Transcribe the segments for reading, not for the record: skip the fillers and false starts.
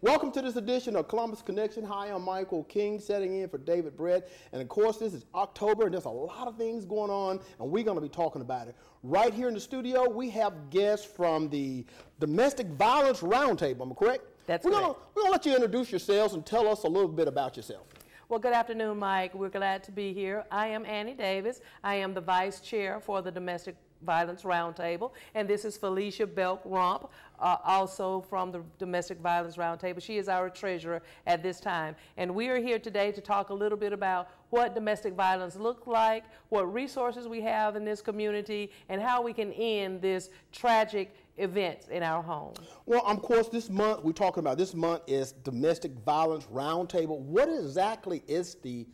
Welcome to this edition of Columbus Connection. Hi, I'm Michael King, setting in for David Brett. And of course, this is October, and there's a lot of things going on, and we're going to be talking about it. Right here in the studio, we have guests from the Domestic Violence Roundtable. Am I correct? That's correct. We're going to let you introduce yourselves and tell us a little bit about yourself. Well, good afternoon, Mike. We're glad to be here. I am Annie Davis. I am the Vice Chair for the Domestic Violence Roundtable, and this is Felicia Belk-Rump, also from the Domestic Violence Roundtable. She is our treasurer at this time, and we are here today to talk a little bit about what domestic violence looks like, what resources we have in this community, and how we can end this tragic events in our home. Well, of course, this month we're talking about, this month is Domestic Violence Roundtable. What exactly is the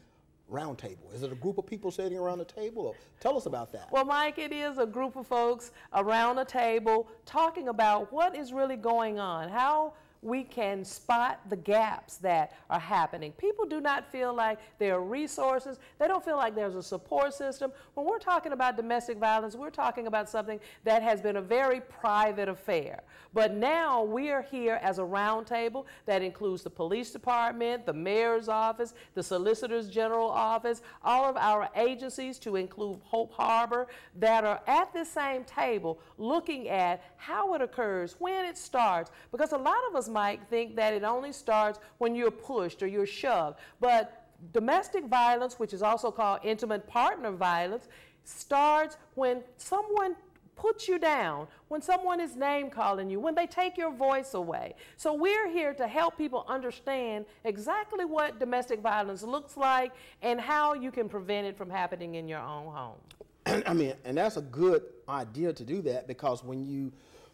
roundtable? Is it a group of people sitting around the table? Or tell us about that. Well, Mike, it is a group of folks around a table talking about what is really going on, how we can spot the gaps that are happening. People do not feel like there are resources. They don't feel like there's a support system. When we're talking about domestic violence, we're talking about something that has been a very private affair. But now we are here as a roundtable that includes the police department, the mayor's office, the solicitor's general office, all of our agencies to include Hope Harbor, that are at the same table looking at how it occurs, when it starts, because a lot of us might think that it only starts when you're pushed or you're shoved. But domestic violence, which is also called intimate partner violence, starts when someone puts you down, when someone is name calling you, when they take your voice away. So we're here to help people understand exactly what domestic violence looks like and how you can prevent it from happening in your own home. And that's a good idea to do that, because when you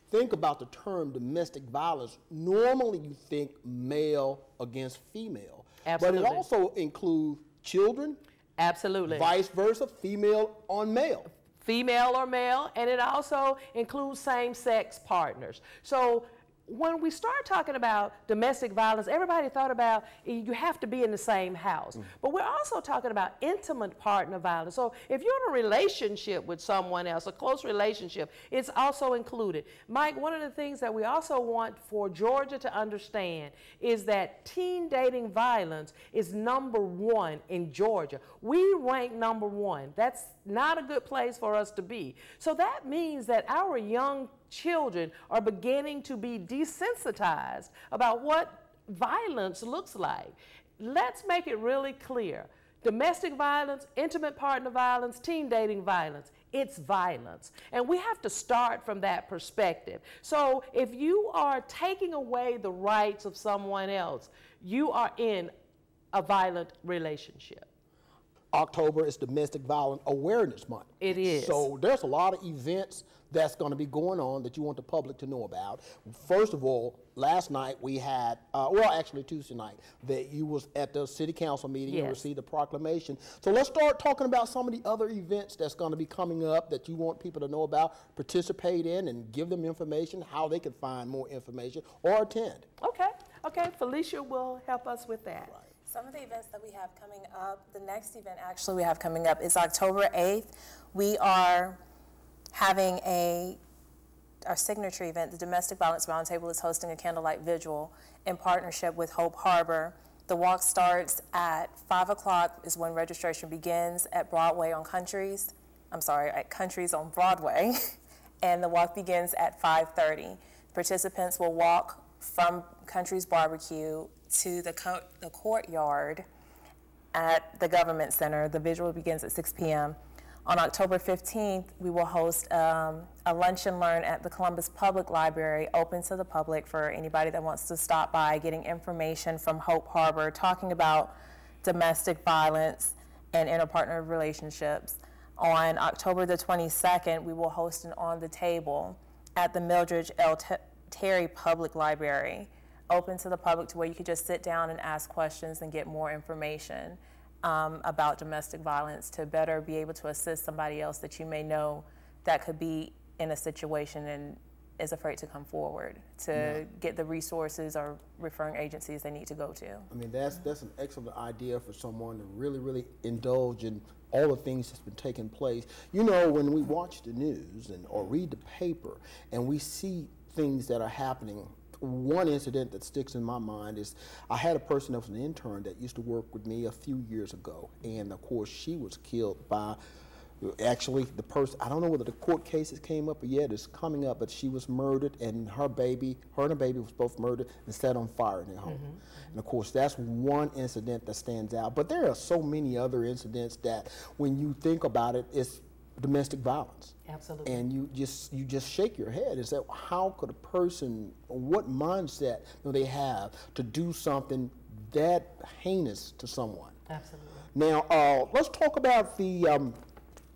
think about the term domestic violence, normally you think male against female. Absolutely. But it also includes children. Absolutely. Vice versa, female on male. Female or male, and it also includes same-sex partners. So when we start talking about domestic violence, everybody thought about you have to be in the same house. But we're also talking about intimate partner violence. So if you're in a relationship with someone else, a close relationship, it's also included. Mike, one of the things that we also want for Georgia to understand is that teen dating violence is #1 in Georgia. We rank #1. That's not a good place for us to be. So that means that our young children are beginning to be desensitized about what violence looks like. Let's make it really clear. Domestic violence, intimate partner violence, teen dating violence, it's violence. And we have to start from that perspective. So if you are taking away the rights of someone else, you are in a violent relationship. October is Domestic Violence Awareness Month. It is. So there's a lot of events that's going to be going on that you want the public to know about. First of all, last night we had, well, actually Tuesday night, that you was at the city council meeting and received a proclamation. So let's start talking about some of the other events that's going to be coming up that you want people to know about, participate in, and give them information, how they can find more information or attend. Okay, Felicia will help us with that. Right. Some of the events that we have coming up, the next event actually we have coming up is October 8th. We are having our signature event. The Domestic Violence Roundtable is hosting a candlelight vigil in partnership with Hope Harbor. The walk starts at 5 o'clock is when registration begins at Broadway on Countries. I'm sorry, at Countries on Broadway. And the walk begins at 5:30. Participants will walk from Countries Barbecue to the courtyard at the Government Center. The vigil begins at 6 p.m. On October 15th, we will host a lunch and learn at the Columbus Public Library, open to the public for anybody that wants to stop by, getting information from Hope Harbor, talking about domestic violence and interpartner relationships. On October the 22nd, we will host an On the Table at the Mildred L. Terry Public Library, open to the public to where you could just sit down and ask questions and get more information about domestic violence to better be able to assist somebody else that you may know that could be in a situation and is afraid to come forward to get the resources or referring agencies they need to go to. I mean, that's an excellent idea for someone to really indulge in all the things that's been taking place. You know, when we watch the news or read the paper and we see things that are happening one incident that sticks in my mind is I had a person that was an intern that used to work with me a few years ago, and of course she was killed by, actually the person, I don't know whether the court cases came up yet, it's coming up, but she was murdered, and her and her baby was both murdered and set on fire in their home. And of course that's one incident that stands out, but there are so many other incidents that when you think about it, it's domestic violence. Absolutely. And you just shake your head and say, how could a person, what mindset do they have to do something that heinous to someone? Absolutely. Now, let's talk about the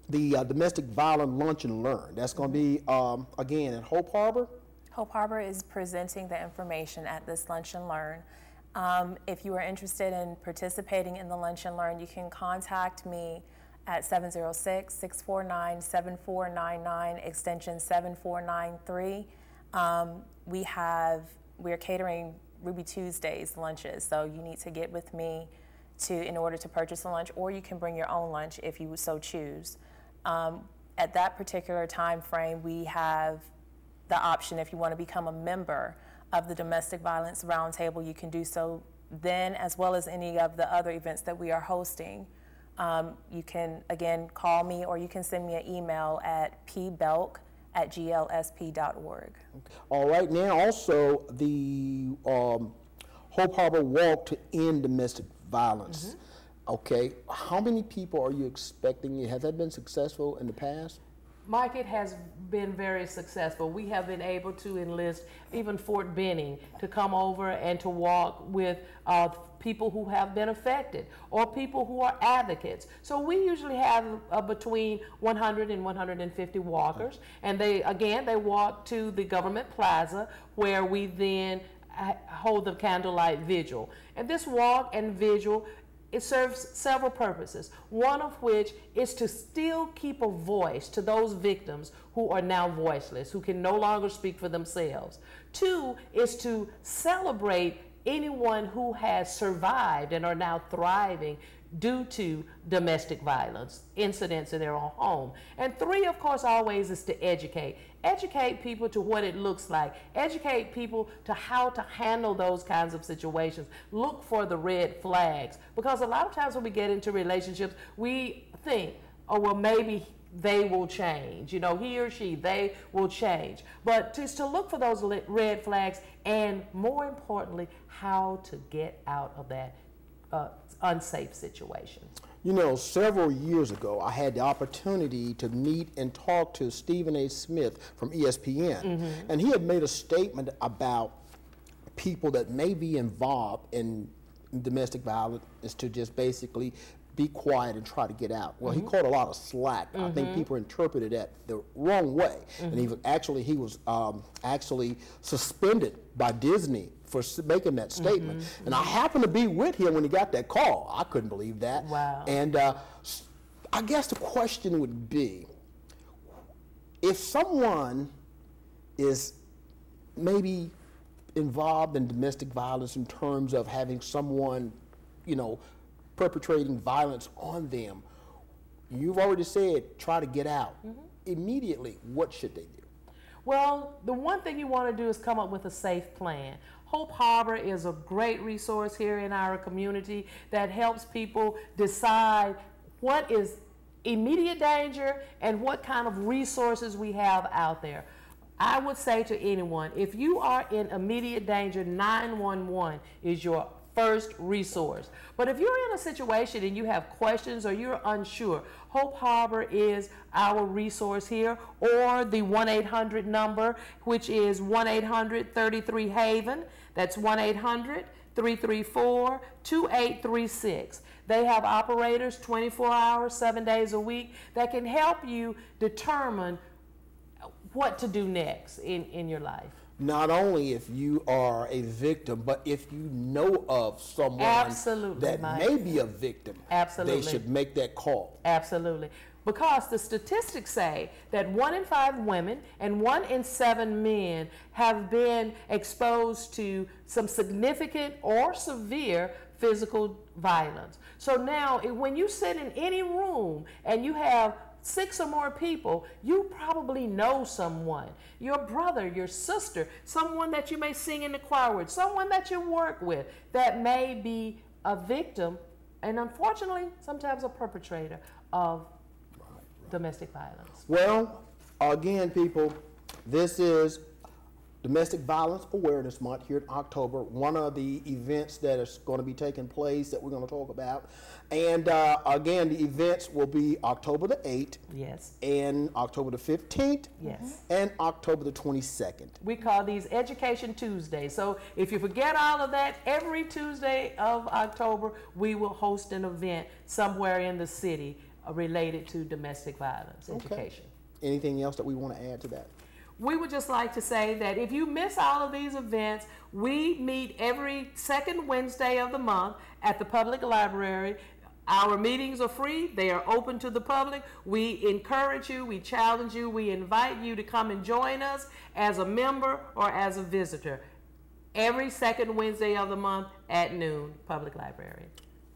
domestic violence lunch and learn. That's going to be, again, at Hope Harbor? Hope Harbor is presenting the information at this Lunch and Learn. If you are interested in participating in the Lunch and Learn, you can contact me at 706-649-7499, extension 7493. We're catering Ruby Tuesdays lunches, so you need to get with me in order to purchase a lunch, or you can bring your own lunch if you so choose. At that particular time frame, we have the option, if you want to become a member of the Domestic Violence Roundtable, you can do so then, as well as any of the other events that we are hosting. You can, again, call me, or you can send me an email at pbelk@glsp.org. All right, now also the Hope Harbor Walk to End Domestic Violence. Okay, how many people are you expecting? Has that been successful in the past? Mike, it has been very successful. We have been able to enlist even Fort Benning to come over and to walk with people who have been affected or people who are advocates. So we usually have between 100 and 150 walkers, and they walk to the government plaza where we then hold the candlelight vigil. And this walk and vigil, it serves several purposes, one of which is to still keep a voice to those victims who are now voiceless, who can no longer speak for themselves. Two is to celebrate anyone who has survived and are now thriving due to domestic violence incidents in their own home. And three, of course, always is to educate. Educate people to what it looks like. Educate people to how to handle those kinds of situations. Look for the red flags. Because a lot of times when we get into relationships, we think, oh, well, maybe they will change. You know, he or she, they will change. But just to look for those red flags, and more importantly, how to get out of that unsafe situation. You know, several years ago, I had the opportunity to meet and talk to Stephen A. Smith from ESPN, and he had made a statement about people that may be involved in domestic violence is to just basically be quiet and try to get out. Well, he caught a lot of slack. I think people interpreted that the wrong way, and he was actually suspended by Disney for making that statement. And I happened to be with him when he got that call. I couldn't believe that. Wow. And I guess the question would be, if someone is maybe involved in domestic violence in terms of having someone, you know, perpetrating violence on them, you've already said try to get out. Immediately, what should they do? Well, the one thing you want to do is come up with a safe plan. Hope Harbor is a great resource here in our community that helps people decide what is immediate danger and what kind of resources we have out there. I would say to anyone, if you are in immediate danger, 911 is your first resource. But if you're in a situation and you have questions or you're unsure, Hope Harbor is our resource here, or the 1-800 number, which is 1-800-33-HAVEN. That's 1-800-334-2836. They have operators 24 hours, 7 days a week that can help you determine what to do next in your life. Not only if you are a victim, but if you know of someone that may be a victim, they should make that call. Absolutely. Because the statistics say that 1 in 5 women and 1 in 7 men have been exposed to some significant or severe physical violence. So now when you sit in any room and you have 6 or more people, you probably know someone, your brother, your sister, someone that you may sing in the choir with, someone that you work with that may be a victim and unfortunately sometimes a perpetrator of domestic violence. Well, again, people, this is Domestic Violence Awareness Month here in October, one of the events that is going to be taking place that we're going to talk about. And again, the events will be October the 8th. Yes. And October the 15th. Yes. And October the 22nd. We call these Education Tuesdays. So if you forget all of that, every Tuesday of October, we will host an event somewhere in the city related to domestic violence education. Anything else that we want to add to that? We would just like to say that if you miss all of these events, we meet every second Wednesday of the month at the public library. Our meetings are free. They are open to the public. We encourage you, we challenge you, we invite you to come and join us as a member or as a visitor. Every second Wednesday of the month at noon, public library.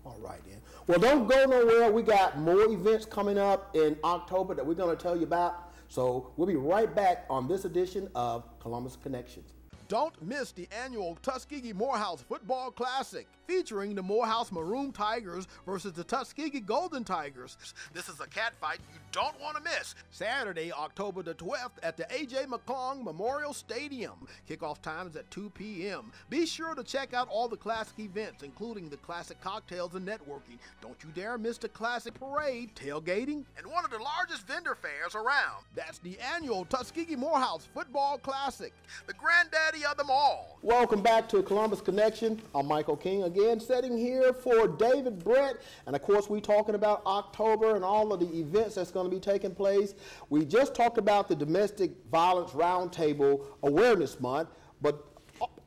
All right, then. Well, don't go nowhere. We got more events coming up in October that we're going to tell you about. So we'll be right back on this edition of Columbus Connections. Don't miss the annual Tuskegee Morehouse Football Classic, featuring the Morehouse Maroon Tigers versus the Tuskegee Golden Tigers. This is a catfight you don't want to miss. Saturday, October the 12th at the A.J. McClung Memorial Stadium. Kickoff time is at 2 p.m. Be sure to check out all the classic events, including the classic cocktails and networking. Don't you dare miss the classic parade, tailgating, and one of the largest vendor fairs around. That's the annual Tuskegee Morehouse Football Classic, the granddaddy of them all. Welcome back to Columbus Connection. I'm Michael King again, sitting here for David Brett. And of course, we're talking about October and all of the events that's going to be taking place. We just talked about the Domestic Violence Roundtable Awareness Month, but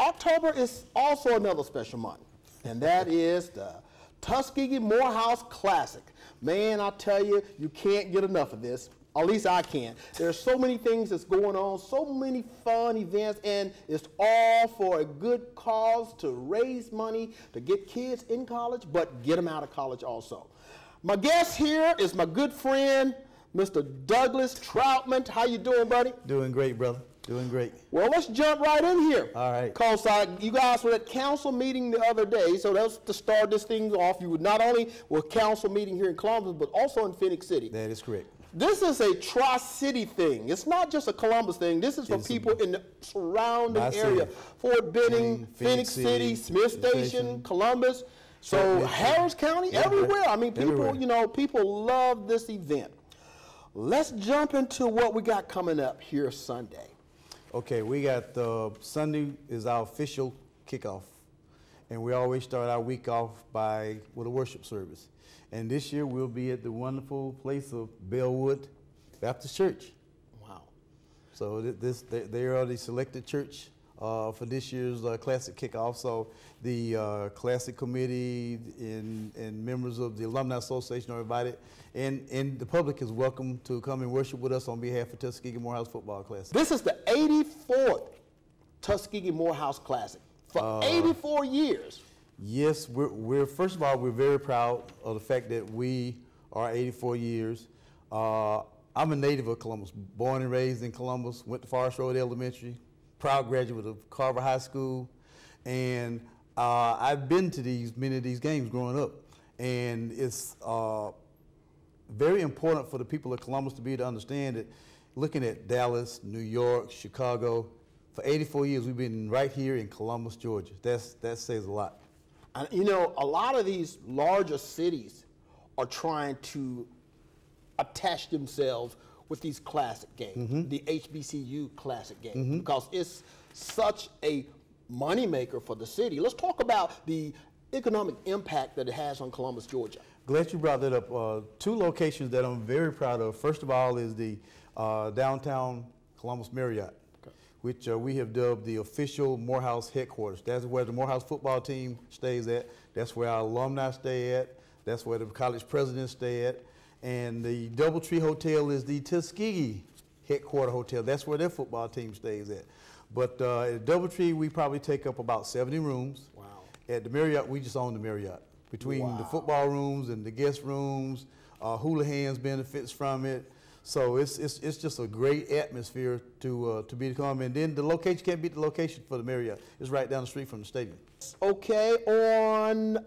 October is also another special month, and that is the Tuskegee Morehouse Classic. Man, I tell you, you can't get enough of this. At least I can. There's so many things that's going on, so many fun events, and it's all for a good cause to raise money to get kids in college, but get them out of college also. My guest here is my good friend, Mr. Douglas Troutman. How you doing, buddy? Doing great, brother. Doing great. Well, let's jump right in here. All right. Because you guys were at council meeting the other day, so that's to start this thing off. You were not only were council meeting here in Columbus, but also in Phoenix City. That is correct. This is a Tri-City thing. It's not just a Columbus thing. This is for people in the surrounding area. Fort Benning, Phoenix City, Smith Station, Columbus. So Harris County, everywhere. I mean, people, you know, people love this event. Let's jump into what we got coming up here Sunday. Okay, we got Sunday is our official kickoff. And we always start our week off with a worship service. And this year we'll be at the wonderful place of Bellwood Baptist Church. Wow. So they are the selected church for this year's Classic kickoff. So the Classic committee and members of the Alumni Association are invited. And the public is welcome to come and worship with us on behalf of Tuskegee Morehouse Football Classic. This is the 84th Tuskegee Morehouse Classic for 84 years. Yes, we're first of all, we're very proud of the fact that we are 84 years. I'm a native of Columbus, born and raised in Columbus, went to Forest Road Elementary, proud graduate of Carver High School, and I've been to many of these games growing up, and it's very important for the people of Columbus to be able to understand that looking at Dallas, New York, Chicago, for 84 years we've been right here in Columbus, Georgia. That says a lot. And, you know, a lot of these larger cities are trying to attach themselves with these classic games, the HBCU classic games, because it's such a moneymaker for the city. Let's talk about the economic impact that it has on Columbus, Georgia. Glad you brought that up. Two locations that I'm very proud of. First of all is the downtown Columbus Marriott, which we have dubbed the official Morehouse headquarters. That's where the Morehouse football team stays at. That's where our alumni stay at. That's where the college presidents stay at. And the DoubleTree Hotel is the Tuskegee headquarter hotel. That's where their football team stays at. But at DoubleTree, we probably take up about 70 rooms. Wow. At the Marriott, we just own the Marriott. Between the football rooms and the guest rooms, Houlihan's benefits from it. So it's just a great atmosphere to be to come. And then the location, can't beat the location for the Marriott. It's right down the street from the stadium. Okay, on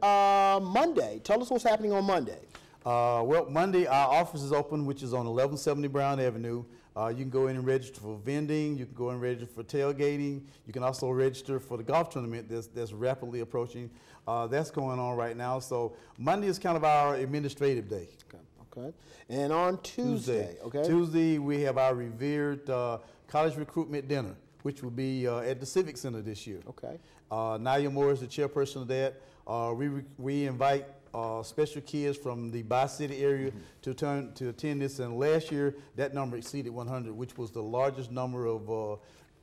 Monday, tell us what's happening on Monday. Well, Monday our office is open, which is on 1170 Brown Avenue. You can go in and register for vending. You can go and register for tailgating. You can also register for the golf tournament that's rapidly approaching. That's going on right now. So Monday is kind of our administrative day. Okay. And on Tuesday, Tuesday we have our revered college recruitment dinner, which will be at the Civic Center this year. Okay. Naya Moore is the chairperson of that. We invite special kids from the Bi-City area to attend this, and last year that number exceeded 100, which was the largest number of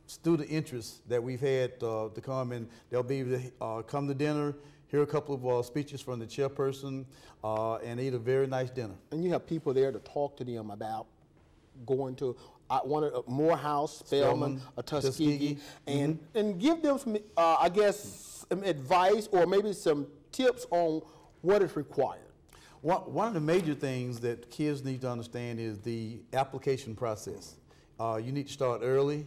student interest that we've had to come, and they'll be able to come to dinner, hear a couple of speeches from the chairperson, and eat a very nice dinner. And you have people there to talk to them about going to one of Morehouse, Spelman, Tuskegee, and give them some, I guess, some advice or maybe some tips on what is required. One of the major things that kids need to understand is the application process. You need to start early.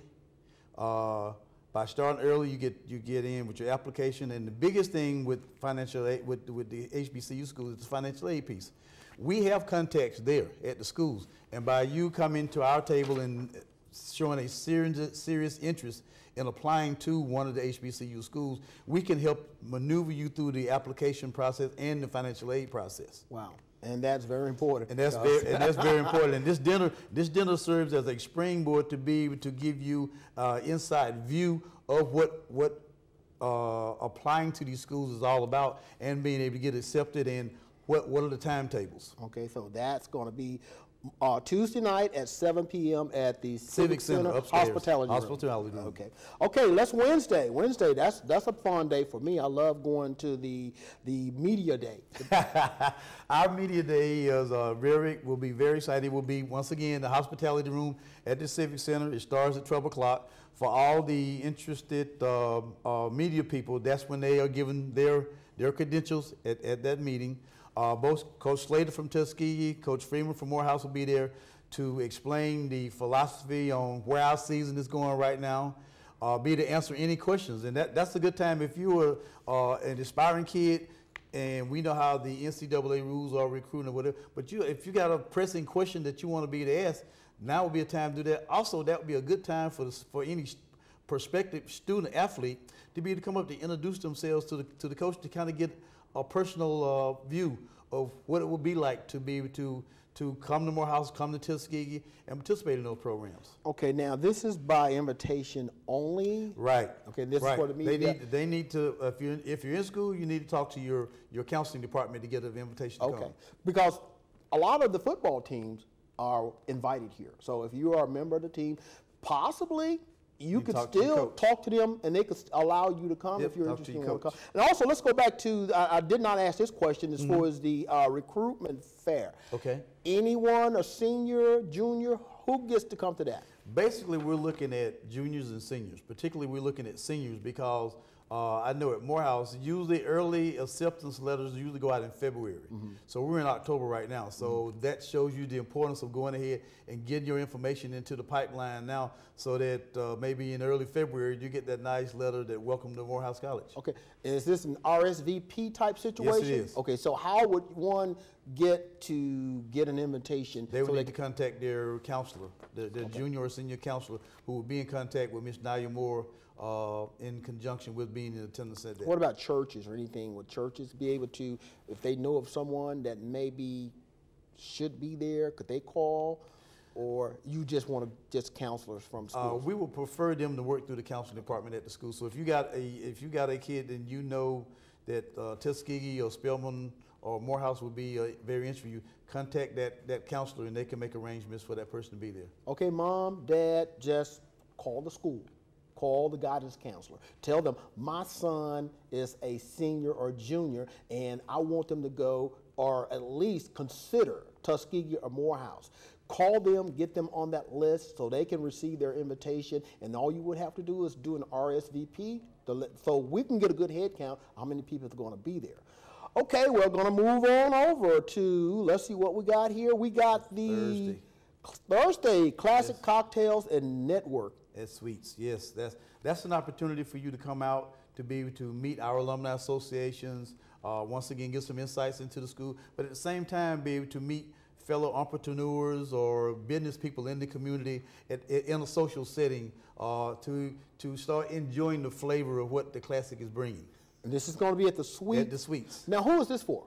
By starting early, you get in with your application, and the biggest thing with financial aid, with the HBCU schools is the financial aid piece. We have contacts there at the schools, and by you coming to our table and showing a serious interest in applying to one of the HBCU schools, we can help maneuver you through the application process and the financial aid process. Wow. And that's very important. And that's very important. And this dinner serves as a springboard to be able to give you inside view of what applying to these schools is all about, and being able to get accepted, and what are the timetables. Okay, so that's going to be Tuesday night at 7 p.m. at the Civic Center upstairs. Hospitality room. Okay, let's Wednesday. Wednesday, that's a fun day for me. I love going to the media day. Our media day will be very exciting. It will be, once again, the hospitality room at the Civic Center. It starts at 12 o'clock. For all the interested media people, that's when they are given their credentials at that meeting. Both Coach Slater from Tuskegee, Coach Freeman from Morehouse will be there to explain the philosophy on where our season is going right now, be to answer any questions. And that's a good time if you are an aspiring kid, and we know how the NCAA rules are recruiting or whatever, but if you got a pressing question that you want to be to ask, now would be a time to do that. Also, that would be a good time for any prospective student athlete to be able to come up to introduce themselves to the coach, to kind of get a personal view of what it would be like to be able to come to Morehouse, come to Tuskegee, and participate in those programs. Okay, now this is by invitation only. Right. Okay, this is for the media. They need to. If you're in school, you need to talk to your counseling department to get an invitation to come. Because a lot of the football teams are invited here. So if you are a member of the team, possibly you could still talk to them, and they could allow you to come if you're interested in coming. And also, let's go back to, I did not ask this question as far as the recruitment fair. Okay. Anyone, a senior, junior, who gets to come to that? Basically, we're looking at juniors and seniors. Particularly, we're looking at seniors because I know at Morehouse, usually early acceptance letters usually go out in February. So we're in October right now. So that shows you the importance of going ahead and getting your information into the pipeline now, so that maybe in early February you get that nice letter that welcome to Morehouse College. Okay, is this an RSVP type situation? Yes, it is. Okay, so how would one get an invitation? They would need to contact their counselor, their junior or senior counselor, who would be in contact with Ms. Naya Moore in conjunction with being in attendance at that. What about churches or anything? Would churches be able to, if they know of someone that maybe should be there, could they call? Or you just want just counselors from school? We would prefer them to work through the counseling department at the school. So if you got a kid and you know that Tuskegee or Spelman or Morehouse would be very interested in you, contact that counselor, and they can make arrangements for that person to be there. Okay, mom, dad, just call the school. Call the guidance counselor. Tell them, my son is a senior or junior, and I want them to go or at least consider Tuskegee or Morehouse. Call them, get them on that list so they can receive their invitation, and all you would have to do is do an RSVP so we can get a good head count how many people are going to be there. Okay, we're going to move on over to, let's see what we got here. We got the Thursday Classic Cocktails and Network. At Sweets, yes. That's an opportunity for you to come out to be able to meet our alumni associations, once again get some insights into the school, but at the same time be able to meet fellow entrepreneurs or business people in the community in a social setting to start enjoying the flavor of what the Classic is bringing. And this is going to be at the Sweets. At the Sweets. Now, who is this for?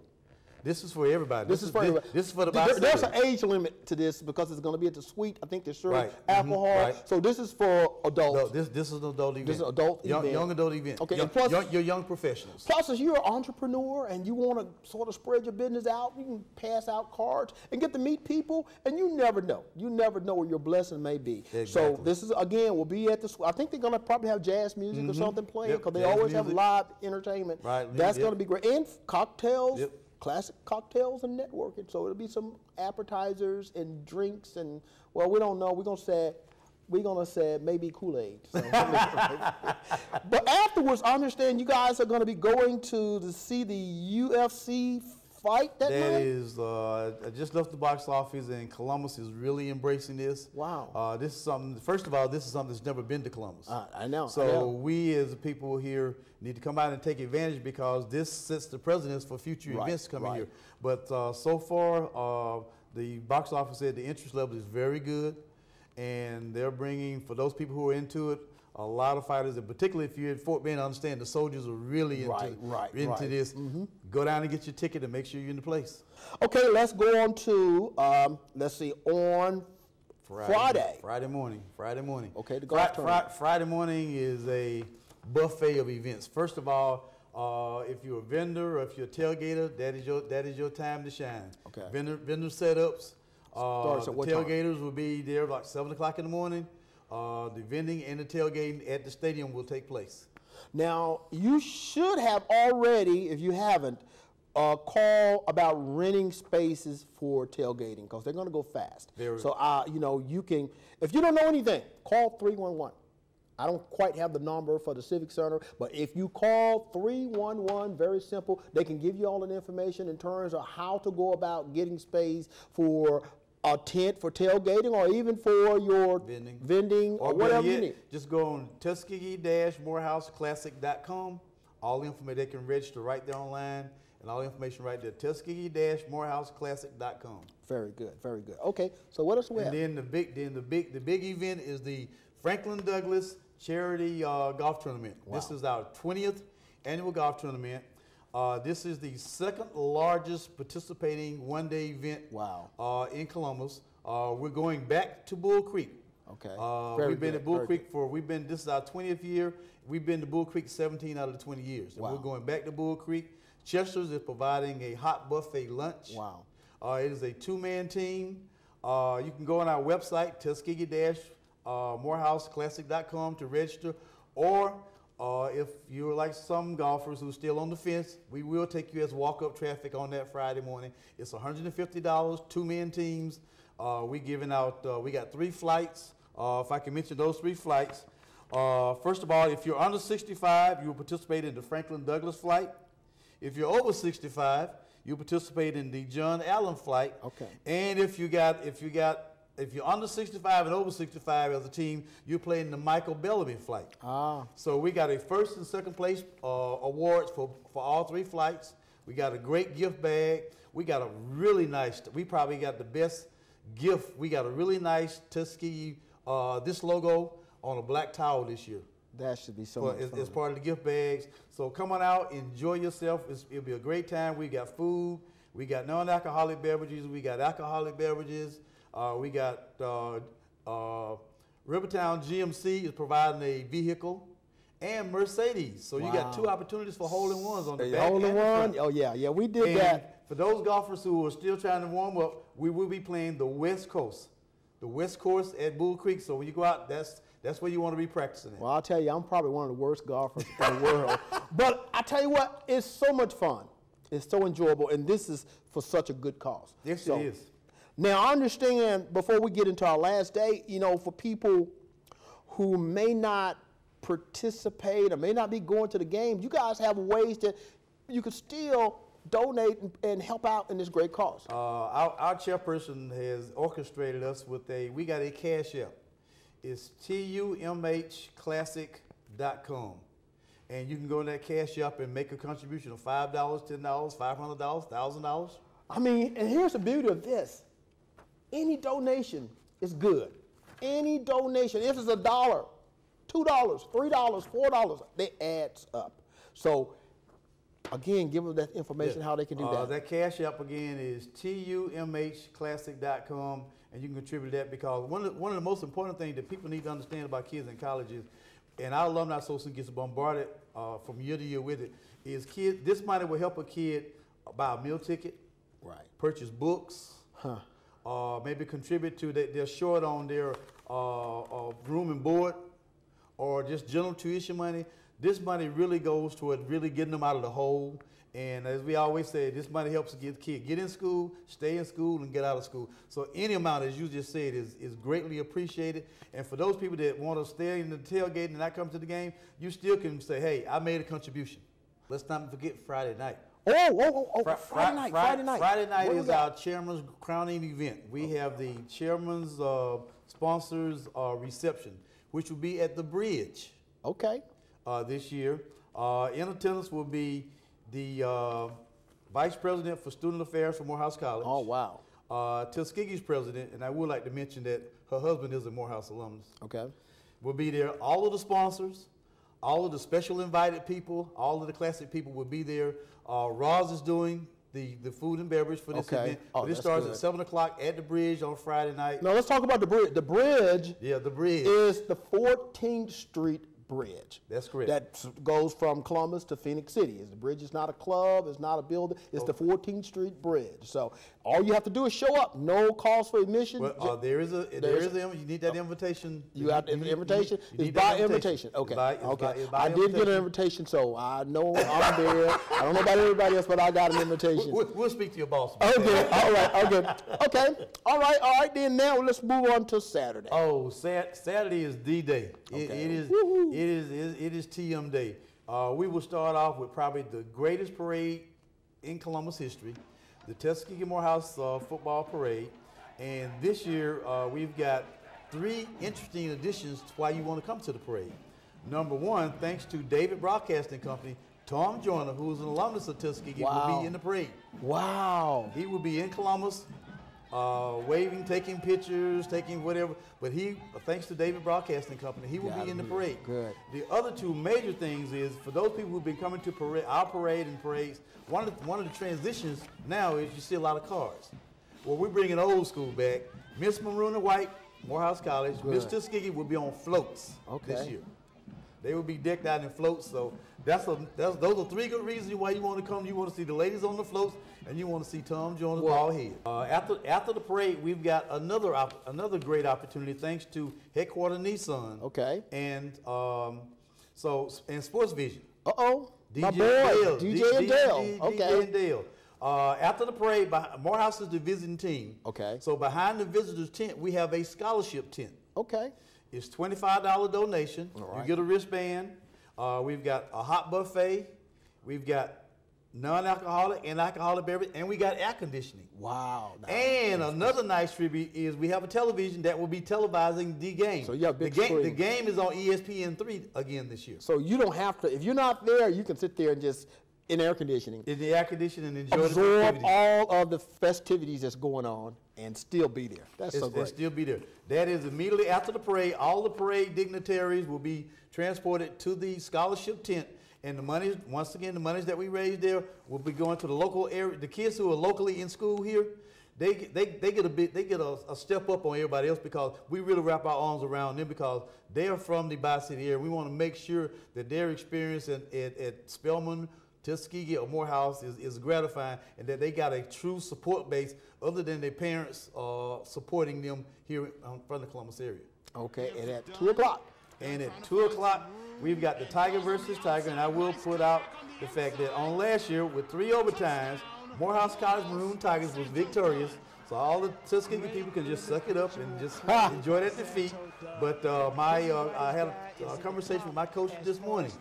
This is for everybody. This is for everybody. This is for the There's an age limit to this because it's going to be at the Sweet. I think they serve Right. alcohol. Right. So this is for adults. No, this is an adult event. This is an adult event. Young adult event. Okay, Young, and plus- you're young professionals. Plus, if you're an entrepreneur and you want to sort of spread your business out, you can pass out cards and get to meet people, and you never know. You never know where your blessing may be. Exactly. So this is, again, will be at the, I think they're going to probably have jazz music or something playing Yep, because they jazz always have music. live entertainment. Right, That's yep. going to be great. And cocktails. Yep. Classic cocktails and networking. So it'll be some appetizers and drinks and, well, we don't know. We're gonna say maybe Kool-Aid. So, but afterwards, I understand you guys are gonna be going to see the UFC fight that night? That is, I just left the box office, and Columbus is really embracing this. Wow. This is something, first of all, this is something that's never been to Columbus. I know. So I know. we as the people here need to come out and take advantage because this sets the precedence for future Right, events coming right. here. But so far, the box office said the interest level is very good, and they're bringing, for those people who are into it, a lot of fighters, and particularly if you're in Fort Bend, understand the soldiers are really into this. Mm-hmm. Go down and get your ticket and make sure you're in the place. Okay, let's go on to, let's see, on Friday. Friday morning. Okay, the golf tournament. Friday morning is a buffet of events. First of all, if you're a vendor or if you're a tailgater, that is your time to shine. Okay. Vendor setups. Starts The at what time? tailgaters will be there like 7 o'clock in the morning. The vending and the tailgating at the stadium will take place. Now, you should have already, if you haven't, call about renting spaces for tailgating because they're going to go fast. So, you can, if you don't know anything, call 311. I don't quite have the number for the Civic Center, but if you call 311, very simple, they can give you all the information in terms of how to go about getting space for a tent for tailgating or even for your vending or whatever you need. Just go on Tuskegee-MorehouseClassic.com. All the information, they can register right there online, and all the information right there, Tuskegee-MorehouseClassic.com. Very good, very good. Okay, so what else we have? And then the big event is the Franklin Douglas Charity Golf Tournament. Wow. This is our 20th annual golf tournament. This is the second largest participating one-day event in Columbus. We're going back to Bull Creek. Okay. We've been at Bull Creek this is our 20th year. We've been to Bull Creek 17 out of the 20 years. And we're going back to Bull Creek. Chester's is providing a hot buffet lunch. Wow. It is a two-man team. You can go on our website, Tuskegee-MorehouseClassic.com to register, or if you're like some golfers who are still on the fence, we will take you as walk-up traffic on that Friday morning. It's $150, two-man teams. We got 3 flights. If I can mention those 3 flights. First of all, if you're under 65, you will participate in the Franklin Douglas flight. If you're over 65, you participate in the John Allen flight. Okay. And if you're under 65 and over 65 as a team, you're playing the Michael Bellamy flight. So we got a first and second place awards for all 3 flights. We got a great gift bag. We got a really nice, we probably got the best gift. We got a really nice Tuskegee, this logo on a black towel this year. That should be so much fun. It's part of the gift bags. So come on out, enjoy yourself. It'll be a great time. We got food. We got non-alcoholic beverages. We got alcoholic beverages. We got Rivertown GMC is providing a vehicle, and Mercedes. So you got 2 opportunities for hole-in-ones on the back. Hole-in-one? Oh, yeah, we did that. For those golfers who are still trying to warm up, we will be playing the West Coast. The West Coast at Bull Creek. So when you go out, that's where you want to be practicing at. Well, I'll tell you, I'm probably one of the worst golfers in the world. But I tell you what, it's so much fun. It's so enjoyable, and this is for such a good cause. Yes, it is. Now, I understand, before we get into our last day, for people who may not participate or may not be going to the games, you guys have ways that you could still donate and help out in this great cause? Our chairperson has orchestrated us with we got a cash app. It's TUMHclassic.com. And you can go in that cash app and make a contribution of $5, $10, $500, $1,000. I mean, and here's the beauty of this. Any donation is good. Any donation, if it's $1, $2, $3, $4, they adds up. So, again, give them that information how they can do that. That cash app again is TUMHclassic.com, and you can contribute to that because one of the most important things that people need to understand about kids in college is, and our alumni association gets bombarded from year to year with it, is this money will help a kid buy a meal ticket, right? Purchase books, maybe contribute to that they're short on their room and board, or just general tuition money. This money really goes toward really getting them out of the hole. And as we always say, this money helps the kid get in school, stay in school, and get out of school. So any amount, as you just said, is greatly appreciated. And for those people that want to stay in the tailgate and not come to the game, you still can say, hey, I made a contribution. Let's not forget Friday night. Friday night. Friday night is our chairman's crowning event. We have the chairman's sponsors reception, which will be at the Bridge. Okay. This year. In attendance will be the Vice President for Student Affairs for Morehouse College. Oh, wow. Tuskegee's president, and I would like to mention that her husband is a Morehouse alumnus. Okay. Will be there. All of the sponsors, all of the special invited people, all of the classic people will be there. Roz is doing the food and beverage for this event. This starts at 7 o'clock at the Bridge on Friday night. Now, let's talk about the Bridge. The Bridge, the Bridge is the 14th Street Bridge. That's correct. That goes from Columbus to Phoenix City. The bridge is not a club, it's not a building, it's the 14th Street Bridge. So all you have to do is show up. No cost for admission. Well, you need that invitation. You have the invitation? It's by invitation. Okay. I did get an invitation, so I know I'm there. I don't know about everybody else, but I got an invitation. We'll speak to your boss. Okay, all right, okay. All right, then now let's move on to Saturday. Oh, Saturday is D-Day. Okay. It is TM Day. We will start off with probably the greatest parade in Columbus history, the Tuskegee Morehouse Football Parade. And this year, we've got 3 interesting additions to why you want to come to the parade. Number one, thanks to David Broadcasting Company, Tom Joyner, who is an alumnus of Tuskegee, will be in the parade. Wow. He will be in Columbus, waving, taking pictures, taking whatever. But thanks to David Broadcasting Company, he will be in the parade. Good. The other 2 major things is, for those people who've been coming to our parade and parades, one of the transitions now is you see a lot of cars. Well, we're bringing old school back. Miss Maroon and White, Morehouse College. Miss Tuskegee will be on floats this year. They will be decked out in floats. So those are 3 good reasons why you want to come. You want to see the ladies on the floats, and you want to see Tom Jones bald head. After the parade, we've got another great opportunity thanks to Headquarter Nissan. Okay. And Sports Vision. My boy, DJ and Dale. DJ and Dale. After the parade, Morehouse is the visiting team. Okay. So behind the visitors tent, we have a scholarship tent. Okay. It's $25 donation. All right. You get a wristband. We've got a hot buffet. We've got non-alcoholic and alcoholic beverage, and we got air conditioning. Wow. And another nice tribute is we have a television that will be televising the game. So you have big the game is on ESPN3 again this year. So you don't have to, if you're not there, you can sit there and just, in air conditioning. In the air conditioning and enjoy absorb all of the festivities that's going on and still be there. That's so great. And still be there. That is immediately after the parade. All the parade dignitaries will be transported to the scholarship tent. And the money, once again, the monies that we raise there will be going to the local area. The kids who are locally in school here, they get a step up on everybody else because we really wrap our arms around them because they are from the Bi-City area. We want to make sure that their experience at Spelman, Tuskegee, or Morehouse is gratifying, and that they got a true support base other than their parents supporting them here from the Columbus area. Okay, and at 2 o'clock. And at 2 o'clock, we've got the Tiger versus Tiger, and I will put out the fact that on last year, with 3 overtimes, Morehouse College Maroon Tigers was victorious. So all the Tuskegee people can just suck it up and just enjoy that defeat. But I had a conversation with my coach this morning,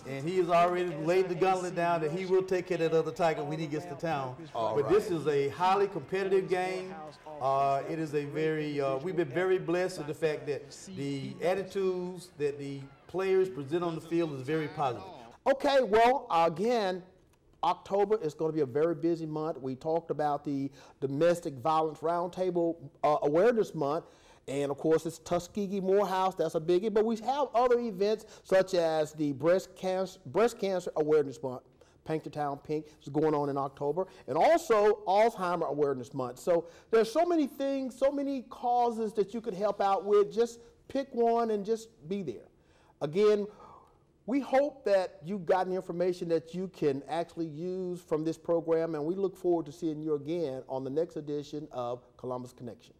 and he has already laid the gauntlet down that he will take care of that other Tiger when he gets to town. But this is a highly competitive game. It is a very, we've been very blessed with the fact that the attitudes that the players present on the field is very positive. Okay, well, again, October is going to be a very busy month. We talked about the Domestic Violence Roundtable Awareness Month. And of course, it's Tuskegee Morehouse. That's a biggie. But we have other events such as the Breast Cancer Awareness Month. Paint the Town Pink is going on in October. And also Alzheimer Awareness Month. So there's so many things, so many causes that you could help out with. Just pick one and just be there. Again, we hope that you've gotten information that you can actually use from this program. And we look forward to seeing you again on the next edition of Columbus Connection.